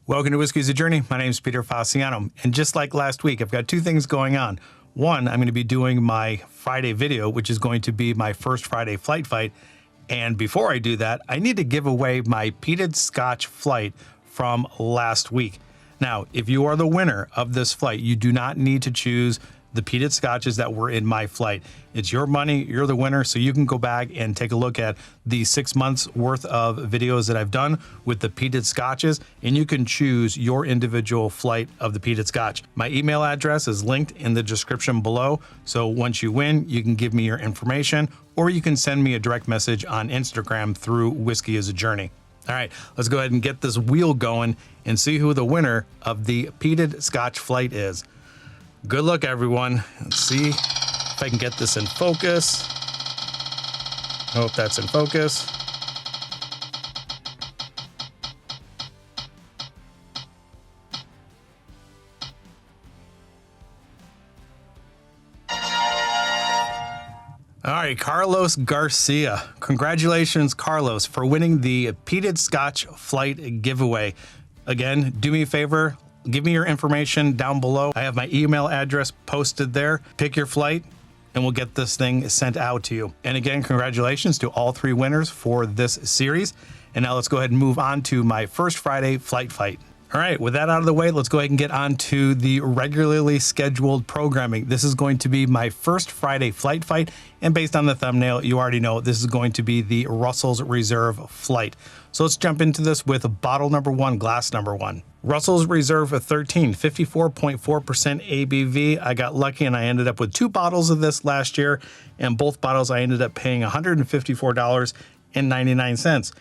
Welcome to Whiskey is a Journey. My name is Peter Fasciano, and just like last week, I've got two things going on. One, I'm going to be doing my Friday video, which is going to be my first Friday flight fight. And before I do that, I need to give away my peated Scotch flight from last week. Now, if you are the winner of this flight, you do not need to choose the peated Scotches that were in my flight. It's your money, you're the winner, so you can go back and take a look at the 6 months worth of videos that I've done with the peated Scotches, and you can choose your individual flight of the peated Scotch. My email address is linked in the description below, so once you win, you can give me your information, or you can send me a direct message on Instagram through Whiskey is a Journey. All right, let's go ahead and get this wheel going and see who the winner of the peated Scotch flight is. Good luck, everyone. Let's see if I can get this in focus. I hope that's in focus. All right, Carlos Garcia. Congratulations, Carlos, for winning the peated Scotch flight giveaway. Again, do me a favor. Give me your information down below. I have my email address posted there. Pick your flight and we'll get this thing sent out to you. And again, congratulations to all three winners for this series. And now let's go ahead and move on to my first Friday flight fight. All right, with that out of the way, let's go ahead and get on to the regularly scheduled programming. This is going to be my first Friday flight fight. And based on the thumbnail, you already know this is going to be the Russell's Reserve flight. So let's jump into this with bottle number one, glass number one. Russell's Reserve 13, 54.4% ABV. I got lucky and I ended up with 2 bottles of this last year, and both bottles I ended up paying $154.99.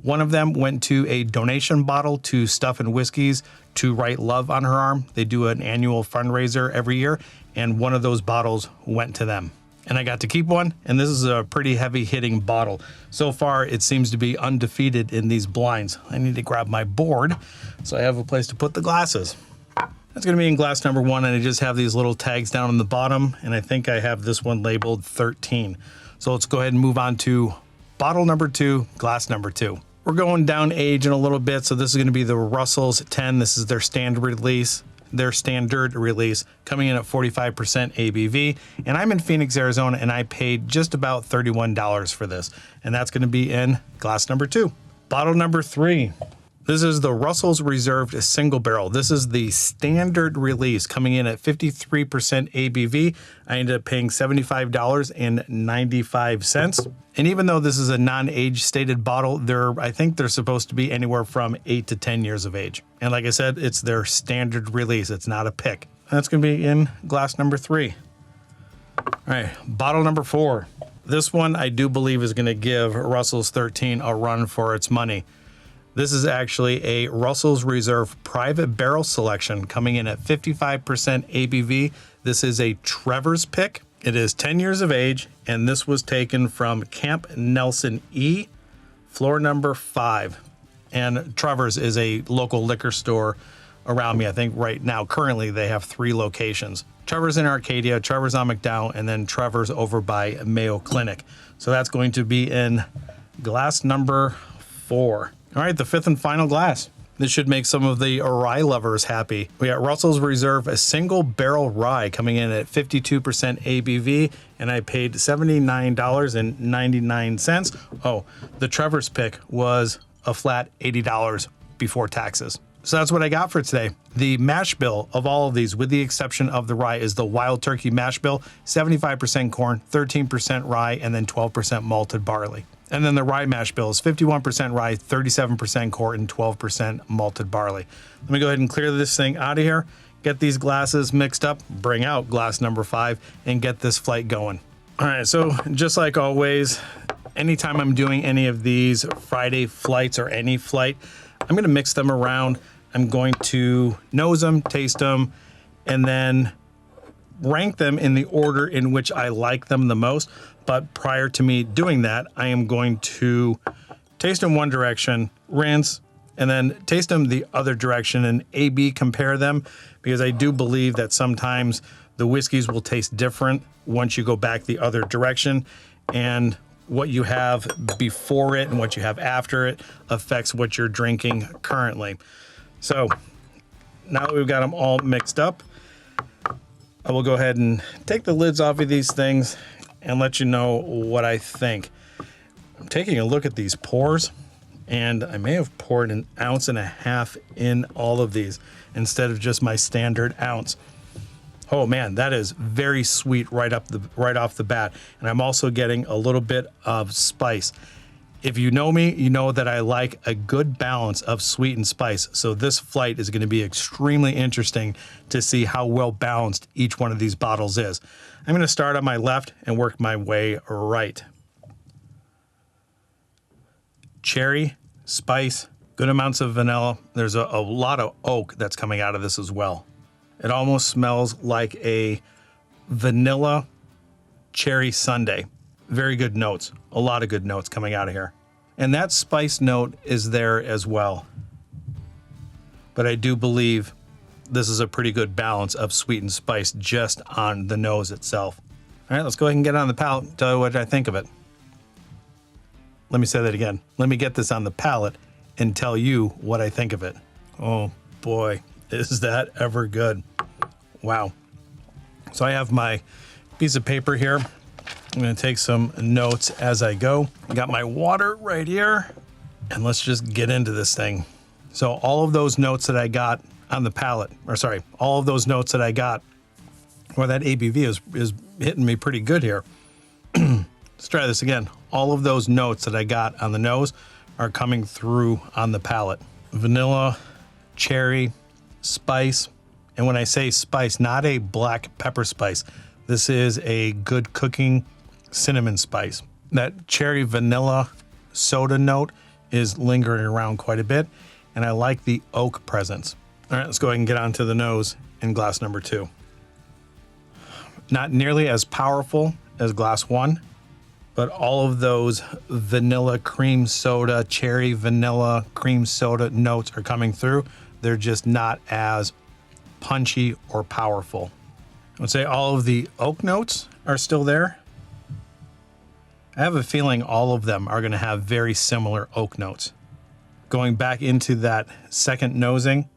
One of them went to a donation bottle to Stuff and Whiskeys to write love on her arm. They do an annual fundraiser every year, and one of those bottles went to them. And I got to keep one, and this is a pretty heavy hitting bottle. So far, it seems to be undefeated in these blinds. I need to grab my board so I have a place to put the glasses. That's gonna be in glass number one, and I just have these little tags down on the bottom, and I think I have this one labeled 13. So let's go ahead and move on to bottle number two, glass number two. We're going down age in a little bit, so this is gonna be the Russell's 10. This is their standard release. Coming in at 45% ABV, and I'm in Phoenix, Arizona, and I paid just about $31 for this, and that's going to be in glass number two. Bottle number three. This is the Russell's Reserved Single Barrel. This is the standard release, coming in at 53% ABV. I ended up paying $75.95. And even though this is a non-age stated bottle, I think they're supposed to be anywhere from 8 to 10 years of age. And like I said, it's their standard release. It's not a pick. That's going to be in glass number three. All right, bottle number four. This one I do believe is going to give Russell's 13 a run for its money. This is actually a Russell's Reserve Private Barrel Selection, coming in at 55% ABV. This is a Trevor's pick. It is 10 years of age, and this was taken from Camp Nelson E, floor number 5. And Trevor's is a local liquor store around me. I think right now, currently, they have 3 locations. Trevor's in Arcadia, Trevor's on McDowell, and then Trevor's over by Mayo Clinic. So that's going to be in glass number 4. All right, the fifth and final glass. This should make some of the rye lovers happy. We got Russell's Reserve, a single barrel rye, coming in at 52% ABV, and I paid $79.99. Oh, the Trevor's pick was a flat $80 before taxes. So that's what I got for today. The mash bill of all of these, with the exception of the rye, is the Wild Turkey mash bill, 75% corn, 13% rye, and then 12% malted barley. And then the rye mash bill is 51% rye, 37% corn, and 12% malted barley. Let me go ahead and clear this thing out of here, get these glasses mixed up, bring out glass number 5, and get this flight going. All right, so just like always, anytime I'm doing any of these Friday flights or any flight, I'm gonna mix them around. I'm going to nose them, taste them, and then rank them in the order in which I like them the most. But prior to me doing that, I am going to taste them one direction, rinse, and then taste them the other direction and A/B compare them, because I do believe that sometimes the whiskeys will taste different once you go back the other direction, and what you have before it and what you have after it affects what you're drinking currently. So now that we've got them all mixed up, I will go ahead and take the lids off of these things and let you know what I think. I'm taking a look at these pours, and I may have poured 1.5 ounces in all of these instead of just my standard ounce. Oh man, that is very sweet right off the bat. And I'm also getting a little bit of spice. If you know me, you know that I like a good balance of sweet and spice. So this flight is going to be extremely interesting to see how well balanced each one of these bottles is. I'm going to start on my left and work my way right. Cherry, spice, good amounts of vanilla. There's a lot of oak that's coming out of this as well. It almost smells like a vanilla cherry sundae. Very good notes, a lot of good notes coming out of here. And that spice note is there as well. But I do believe this is a pretty good balance of sweet and spice just on the nose itself. All right, let's go ahead and get it on the palate and tell you what I think of it. Let me say that again. Let me get this on the palate and tell you what I think of it. Oh boy, is that ever good. Wow. So I have my piece of paper here. I'm going to take some notes as I go. I got my water right here, and let's just get into this thing. So all of those notes that I got on the palate, all of those notes that I got, well, that ABV is hitting me pretty good here. Let's try this again. All of those notes that I got on the nose are coming through on the palate. Vanilla, cherry, spice. And when I say spice, not a black pepper spice. This is a good cooking cinnamon spice. That cherry vanilla soda note is lingering around quite a bit, and I like the oak presence. All right, let's go ahead and get onto the nose in glass number 2. Not nearly as powerful as glass 1, but all of those vanilla cream soda, cherry vanilla cream soda notes are coming through. They're just not as punchy or powerful. I would say all of the oak notes are still there. I have a feeling all of them are going to have very similar oak notes. Going back into that second nosing,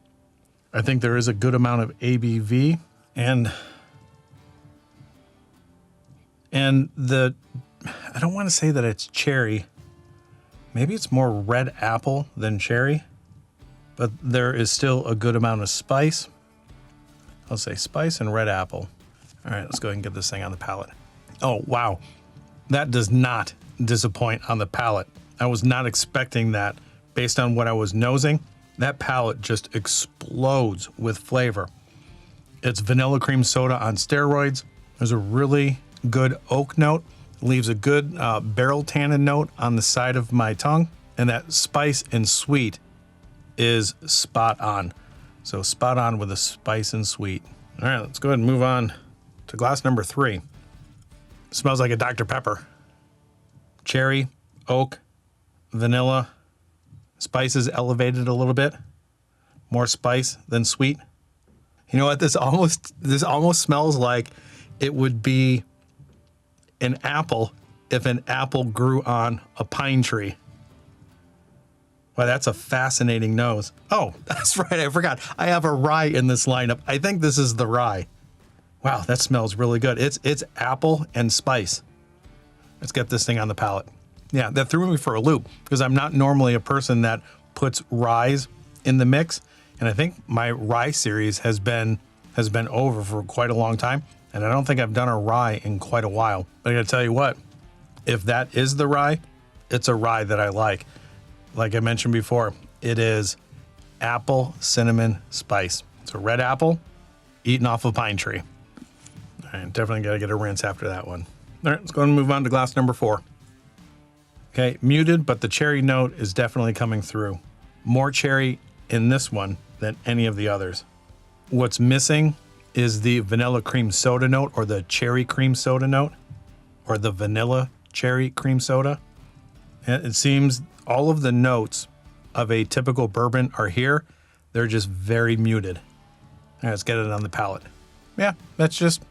I think there is a good amount of ABV, and I don't want to say that it's cherry. Maybe it's more red apple than cherry, but there is still a good amount of spice. I'll say spice and red apple. All right, let's go ahead and get this thing on the palate. Oh, wow. That does not disappoint on the palate. I was not expecting that based on what I was nosing. That palate just explodes with flavor. It's vanilla cream soda on steroids. There's a really good oak note. Leaves a good barrel tannin note on the side of my tongue. And that spice and sweet is spot on. So spot on with the spice and sweet. All right, let's go ahead and move on to glass number 3. Smells like a Dr. Pepper. Cherry, oak, vanilla. Spice is elevated a little bit. More spice than sweet. You know what? This almost smells like it would be an apple if an apple grew on a pine tree. Wow, that's a fascinating nose. Oh, that's right. I forgot. I have a rye in this lineup. I think this is the rye. Wow, that smells really good. It's apple and spice. Let's get this thing on the palate. Yeah, that threw me for a loop because I'm not normally a person that puts ryes in the mix. And I think my rye series has been over for quite a long time. And I don't think I've done a rye in quite a while. But I gotta tell you what, if that is the rye, it's a rye that I like. Like I mentioned before, it is apple, cinnamon, spice. It's a red apple eaten off a pine tree. All right, definitely got to get a rinse after that one. All right, let's go and move on to glass number 4. Okay, muted, but the cherry note is definitely coming through. More cherry in this one than any of the others. What's missing is the vanilla cream soda note or the cherry cream soda note or the vanilla cherry cream soda. And it seems all of the notes of a typical bourbon are here. They're just very muted. All right, let's get it on the palate. Yeah, that's just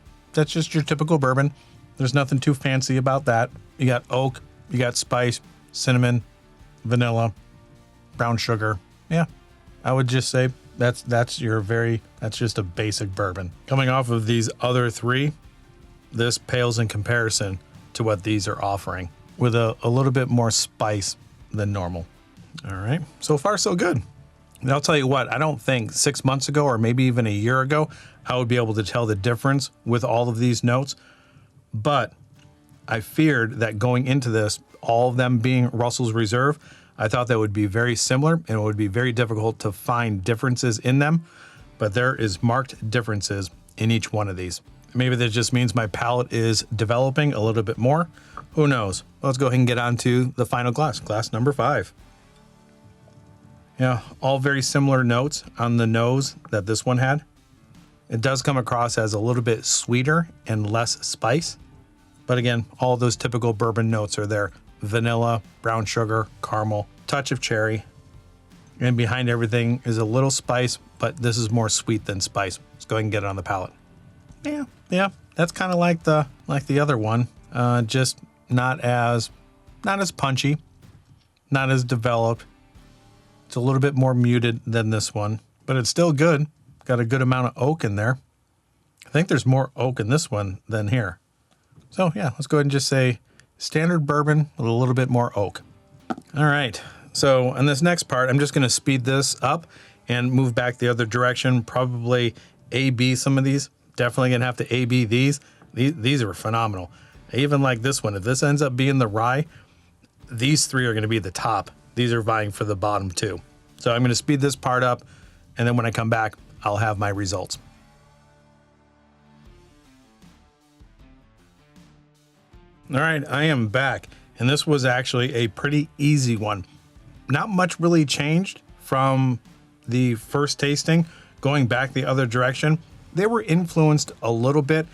your typical bourbon. There's nothing too fancy about that. You got oak, you got spice, cinnamon, vanilla, brown sugar. Yeah, I would just say That's just a basic bourbon. Coming off of these other three, this pales in comparison to what these are offering, with a little bit more spice than normal. All right, so far so good. And I'll tell you what, I don't think 6 months ago or maybe even a year ago, I would be able to tell the difference with all of these notes. But I feared that going into this, all of them being Russell's Reserve, I thought that would be very similar and it would be very difficult to find differences in them. But there is marked differences in each one of these. Maybe that just means my palate is developing a little bit more. Who knows? Let's go ahead and get on to the final glass, glass number 5. Yeah, all very similar notes on the nose that this one had. It does come across as a little bit sweeter and less spice. But again, all those typical bourbon notes are there. Vanilla, brown sugar, caramel, touch of cherry. And behind everything is a little spice, but this is more sweet than spice. Let's go ahead and get it on the palate. Yeah, that's kind of like the other one. Just not as punchy, not as developed. It's a little bit more muted than this one, but it's still good. Got a good amount of oak in there. I think there's more oak in this one than here. So yeah, let's go ahead and just say standard bourbon with a little bit more oak. All right, so on this next part, I'm just gonna speed this up and move back the other direction, probably A-B some of these. Definitely gonna have to A-B these. These are phenomenal. I even like this one. If this ends up being the rye, these three are gonna be the top. These are vying for the bottom too. So I'm gonna speed this part up, and then when I come back, I'll have my results. All right, I am back, and this was actually a pretty easy one. Not much really changed from the first tasting. Going back the other direction, they were influenced a little bit,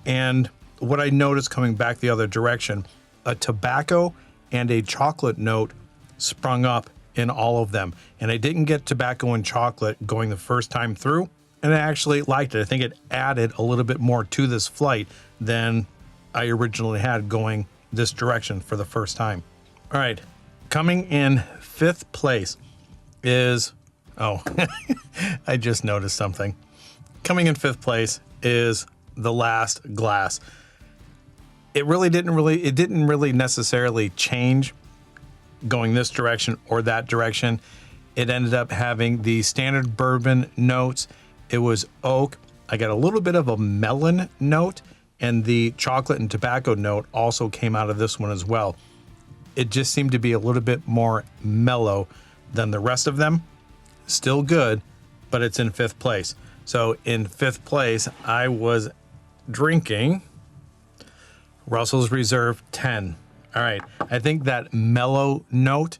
and what I noticed coming back the other direction, a tobacco and a chocolate note sprung up in all of them. And I didn't get tobacco and chocolate going the first time through, and I actually liked it. I think it added a little bit more to this flight than I originally had going this direction for the first time. All right, coming in 5th place is, I just noticed something. Coming in 5th place is the last glass. It didn't really necessarily change going this direction or that direction. It ended up having the standard bourbon notes. It was oak. I got a little bit of a melon note, and the chocolate and tobacco note also came out of this one as well. It just seemed to be a little bit more mellow than the rest of them. Still good, but it's in 5th place. So in 5th place, I was drinking Russell's Reserve 10. All right, I think that mellow note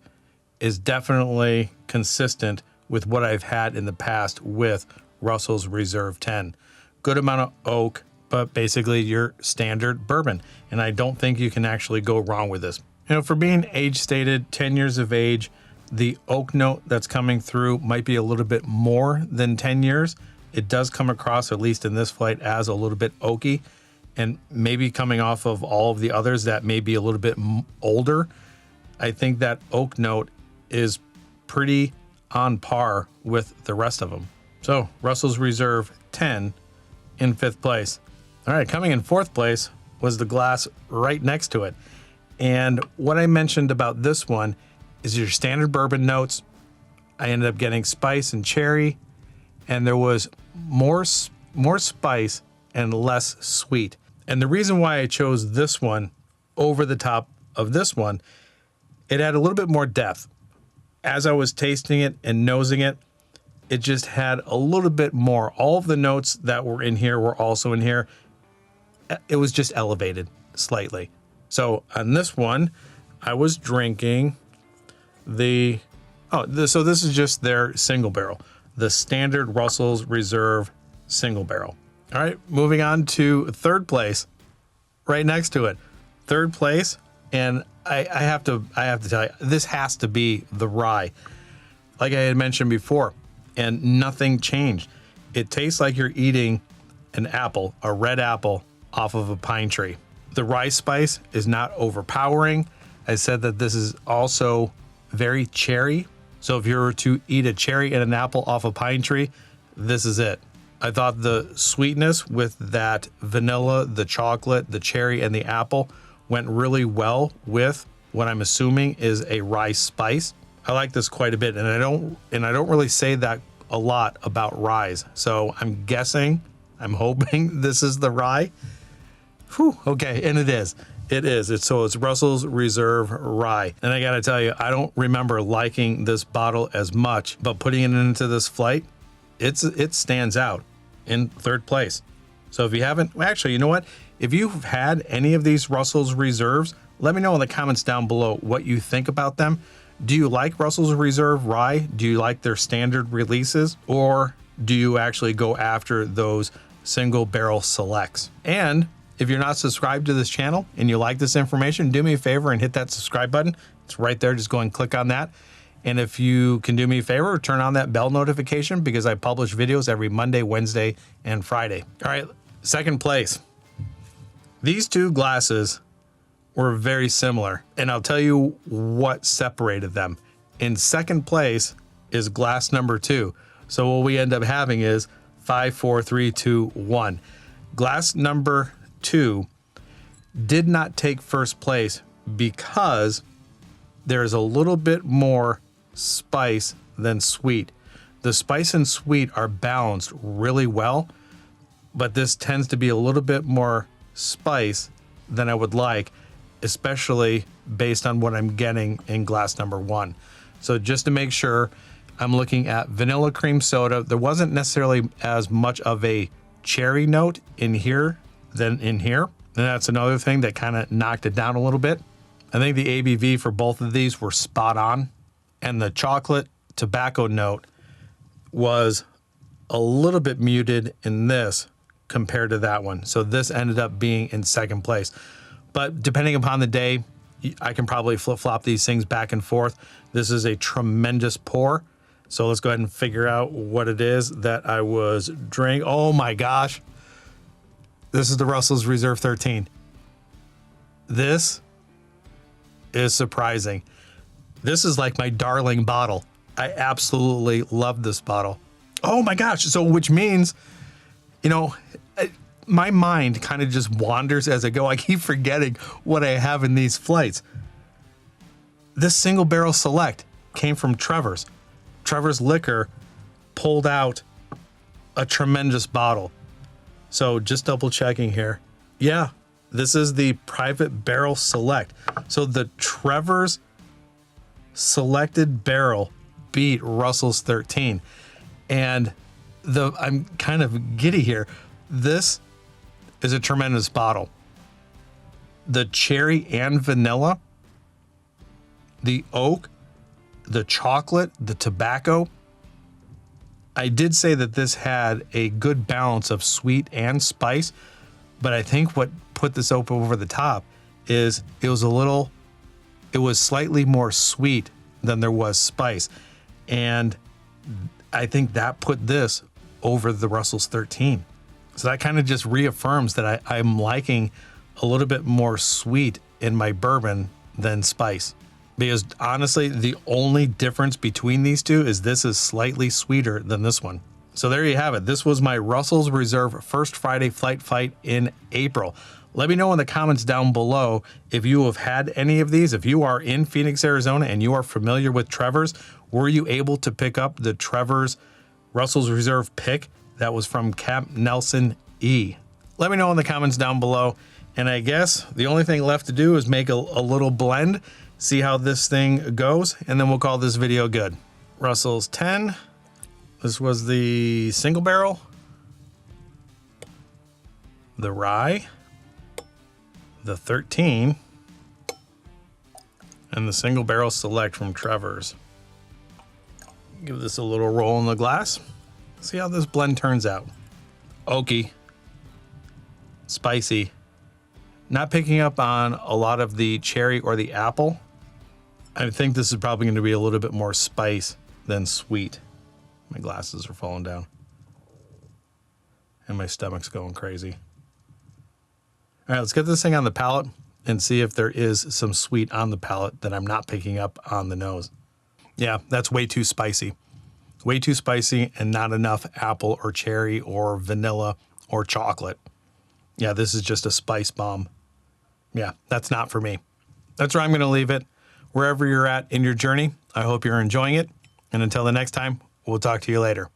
is definitely consistent with what I've had in the past with Russell's Reserve 10. Good amount of oak, but basically your standard bourbon. And I don't think you can actually go wrong with this. You know, for being age stated, 10 years of age, the oak note that's coming through might be a little bit more than 10 years. It does come across, at least in this flight, as a little bit oaky. And maybe coming off of all of the others that may be a little bit older, I think that oak note is pretty on par with the rest of them. So Russell's Reserve 10 in 5th place. All right, coming in 4th place was the glass right next to it. And what I mentioned about this one is your standard bourbon notes. I ended up getting spice and cherry, and there was more spice and less sweet. And the reason why I chose this one over the top of this one, it had a little bit more depth. As I was tasting it and nosing it, it just had a little bit more. All of the notes that were in here were also in here. It was just elevated slightly. So on this one, I was drinking so this is just their single barrel, the standard Russell's Reserve single barrel. All right, moving on to 3rd place, right next to it. 3rd place, and I have to tell you, this has to be the rye. Like I had mentioned before, and nothing changed. It tastes like you're eating an apple, a red apple, off of a pine tree. The rye spice is not overpowering. I said that this is also very cherry, So if you were to eat a cherry and an apple off a pine tree, this is it. I thought the sweetness with that vanilla, the chocolate, the cherry, and the apple went really well with what I'm assuming is a rye spice. I like this quite a bit, and I don't really say that a lot about ryes. So I'm guessing, I'm hoping this is the rye. Whew, okay, and it is. It is. It's Russell's Reserve Rye. And I gotta tell you, I don't remember liking this bottle as much, but putting it into this flight, it stands out in third place. So if you haven't, well, actually, you know what? If you've had any of these Russell's Reserves, let me know in the comments down below what you think about them. Do you like Russell's Reserve Rye? Do you like their standard releases? Or do you actually go after those single barrel selects? And if you're not subscribed to this channel and you like this information, do me a favor and hit that subscribe button. It's right there. Just go and click on that. And if you can do me a favor, turn on that bell notification because I publish videos every Monday, Wednesday, and Friday. All right, second place. These two glasses were very similar, and I'll tell you what separated them. In second place is glass number 2. So what we end up having is 5, 4, 3, 2, 1. Glass number 2 did not take first place because there's a little bit more spice than sweet. The spice and sweet are balanced really well, but this tends to be a little bit more spice than I would like, especially based on what I'm getting in glass number 1. So just to make sure, I'm looking at vanilla cream soda. There wasn't necessarily as much of a cherry note in here than in here. And that's another thing that kind of knocked it down a little bit. I think the ABV for both of these were spot on. And the chocolate tobacco note was a little bit muted in this compared to that one. So this ended up being in second place. But depending upon the day, I can probably flip-flop these things back and forth. This is a tremendous pour. So let's go ahead and figure out what it is that I was drinking. Oh my gosh. This is the Russell's Reserve 13. This is surprising. This is like my darling bottle. I absolutely love this bottle. Oh my gosh. So which means, you know, my mind kind of just wanders as I go. I keep forgetting what I have in these flights. This single barrel select came from Trevor's. Trevor's Liquor pulled out a tremendous bottle. So just double checking here. Yeah, this is the private barrel select. So the Trevor's selected barrel beat Russell's 13. And I'm kind of giddy here. This is a tremendous bottle. The cherry and vanilla, the oak, the chocolate, the tobacco. I did say that this had a good balance of sweet and spice, but I think what put this over the top is it was slightly more sweet than there was spice. And I think that put this over the Russell's 13. So that kind of just reaffirms that I'm liking a little bit more sweet in my bourbon than spice. Because honestly, the only difference between these two is this is slightly sweeter than this one. So there you have it. This was my Russell's Reserve First Friday Flight Fight in April. Let me know in the comments down below if you have had any of these. If you are in Phoenix, Arizona, and you are familiar with Trevor's, were you able to pick up the Trevor's Russell's Reserve pick that was from Camp Nelson E? Let me know in the comments down below. And I guess the only thing left to do is make a little blend, see how this thing goes, and then we'll call this video good. Russell's 10. This was the single barrel, the rye, the 13, and the single barrel select from Trevor's. Give this a little roll in the glass. See how this blend turns out. Oaky, spicy, not picking up on a lot of the cherry or the apple. I think this is probably going to be a little bit more spice than sweet. My glasses are falling down. And my stomach's going crazy. All right, let's get this thing on the palate and see if there is some sweet on the palate that I'm not picking up on the nose. Yeah, that's way too spicy. Way too spicy and not enough apple or cherry or vanilla or chocolate. Yeah, this is just a spice bomb. Yeah, that's not for me. That's where I'm going to leave it. Wherever you're at in your journey, I hope you're enjoying it. And until the next time, we'll talk to you later.